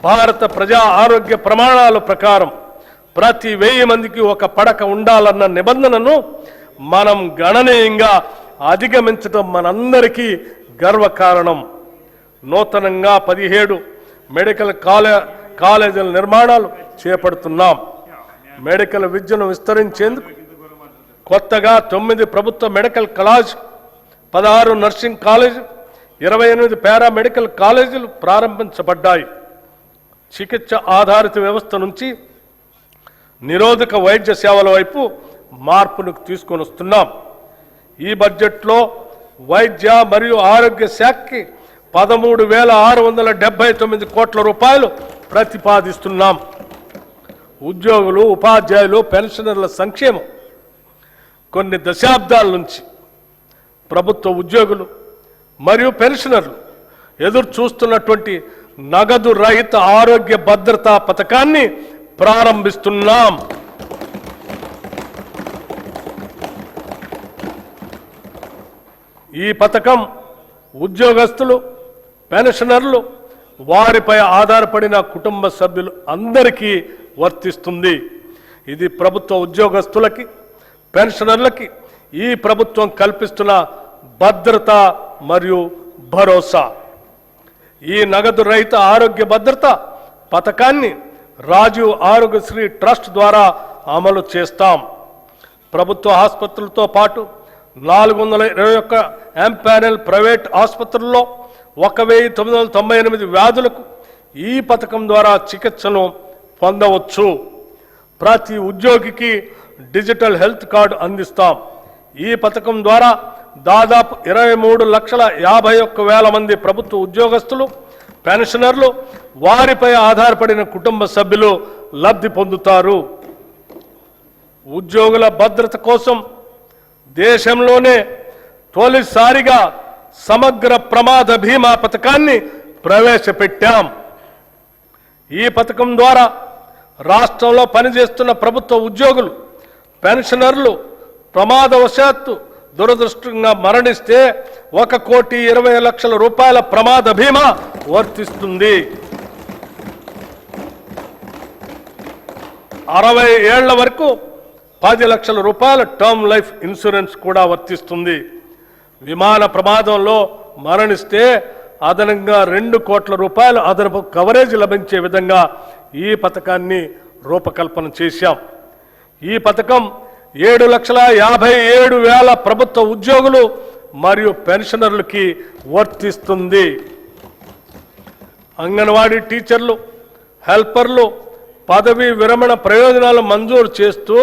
భారత ప్రజా ఆరోగ్య ప్రమాణాల ప్రకారం ప్రతి 1000 మందికి ఒక పడక ఉండాలన్న నిబంధనను మనం గణనీయంగా అధిగమించడం మనందరికీ గర్వకారణం. నూతనంగా 17 మెడికల్ కాలేజీల నిర్మాణాలు చేపడుతున్నాం. మెడికల్ విద్యను విస్తరించేందుకు కొత్తగా 9 ప్రభుత్వ medical college, 16 nursing college, 28 paramedical కాలేజీలు ప్రారంభించబడ్డాయి. చికిత్స ఆధారిత వ్యవస్థ నుంచి నిరోధక వైద్య సేవల వైపు మార్పును తీసుకొని వస్తున్నాం. ఈ బడ్జెట్లో వైద్య మరియు ఆరోగ్య శాఖకి 13,679 కోట్ల రూపాయలు ప్రతిపాదిస్తున్నాం. ఉద్యోగులు, ఉపాధ్యాయులు, పెన్షనర్ల సంక్షేమం. కొన్ని దశాబ్దాల నుంచి ప్రభుత్వ ఉద్యోగులు మరియు పెన్షనర్లు ఎదురు చూస్తున్నటువంటి నగదు రహిత ఆరోగ్య భద్రతా పథకాన్ని ప్రారంభిస్తున్నాం. ఈ పథకం ఉద్యోగస్తులు, పెన్షనర్లు, వారిపై ఆధారపడిన కుటుంబ సభ్యులు అందరికీ వర్తిస్తుంది. ఇది ప్రభుత్వ ఉద్యోగస్తులకి, పెన్షనర్లకి ఈ ప్రభుత్వం కల్పిస్తున్న భద్రత మరియు భరోసా. ఈ నగదు రహిత ఆరోగ్య భద్రత పథకాన్ని రాజీవ్ ఆరోగ్యశ్రీ ట్రస్ట్ ద్వారా అమలు చేస్తాం. ప్రభుత్వ ఆసుపత్రులతో పాటు 421 ఎంపానెల్ ప్రైవేట్ ఆసుపత్రుల్లో 1998 వ్యాధులకు ఈ పథకం ద్వారా చికిత్సను పొందవచ్చు. ప్రతి ఉద్యోగికి డిజిటల్ హెల్త్ కార్డు అందిస్తాం. ఈ పథకం ద్వారా దాదాపు 23,51,000 మంది ప్రభుత్వ ఉద్యోగస్తులు, పెన్షనర్లు, వారిపై ఆధారపడిన కుటుంబ సభ్యులు లబ్ధి పొందుతారు. ఉద్యోగుల భద్రత కోసం దేశంలోనే తొలిసారిగా సమగ్ర ప్రమాద బీమా పథకాన్ని ప్రవేశపెట్టాం. ఈ పథకం ద్వారా రాష్ట్రంలో పనిచేస్తున్న ప్రభుత్వ ఉద్యోగులు, పెన్షనర్లు ప్రమాదవశాత్తు దురదృష్టంగా మరణిస్తే 1,20,00,000 రూపాయల ప్రమాద బీమా వర్తిస్తుంది. 60 ఏళ్ల వరకు 10 లక్షల రూపాయల టర్మ్ లైఫ్ ఇన్సూరెన్స్ కూడా వర్తిస్తుంది. విమాన ప్రమాదంలో మరణిస్తే అదనంగా 2 కోట్ల రూపాయల అదనపు కవరేజ్ లభించే విధంగా ఈ పథకాన్ని రూపకల్పన చేశాం. ఈ పథకం 7,57,000 ప్రభుత్వ ఉద్యోగులు మరియు పెన్షనర్లకి వర్తిస్తుంది. అంగన్వాడీ టీచర్లు, హెల్పర్లు పదవీ విరమణ ప్రయోజనాలు మంజూరు చేస్తూ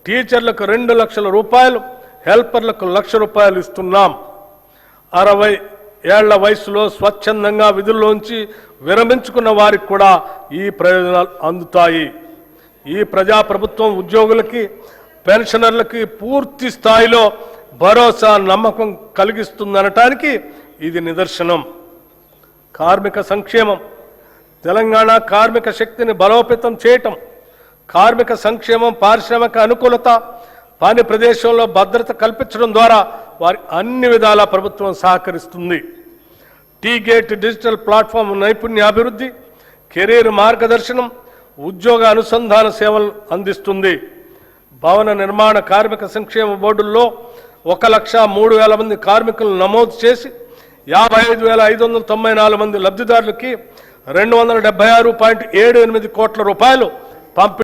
టీచర్లకు 2 లక్షల రూపాయలు, హెల్పర్లకు 1,00,000 రూపాయలు ఇస్తున్నాం. 60 ఏళ్ల వయసులో స్వచ్ఛందంగా విధుల్లోంచి విరమించుకున్న వారికి కూడా ఈ ప్రయోజనాలు అందుతాయి. ఈ ప్రజాప్రభుత్వం ఉద్యోగులకి, పెన్షనర్లకి పూర్తి స్థాయిలో భరోసా, నమ్మకం కలిగిస్తుందనటానికి ఇది నిదర్శనం. కార్మిక సంక్షేమం. తెలంగాణ కార్మిక శక్తిని బలోపేతం చేయటం, కార్మిక సంక్షేమం, పారిశ్రామిక అనుకూలత, పని ప్రదేశంలో భద్రత కల్పించడం ద్వారా వారి అన్ని విధాల ప్రభుత్వం సహకరిస్తుంది. టీ-గేట్ డిజిటల్ ప్లాట్ఫామ్ నైపుణ్యాభివృద్ధి, కెరీర్ మార్గదర్శనం, ఉద్యోగ అనుసంధాన సేవలు అందిస్తుంది. భవన నిర్మాణ కార్మిక సంక్షేమ బోర్డుల్లో 1,03,000 మంది కార్మికులను నమోదు చేసి 55,594 మంది లబ్ధిదారులకి 276.78 కోట్ల రూపాయలు పంపిణీ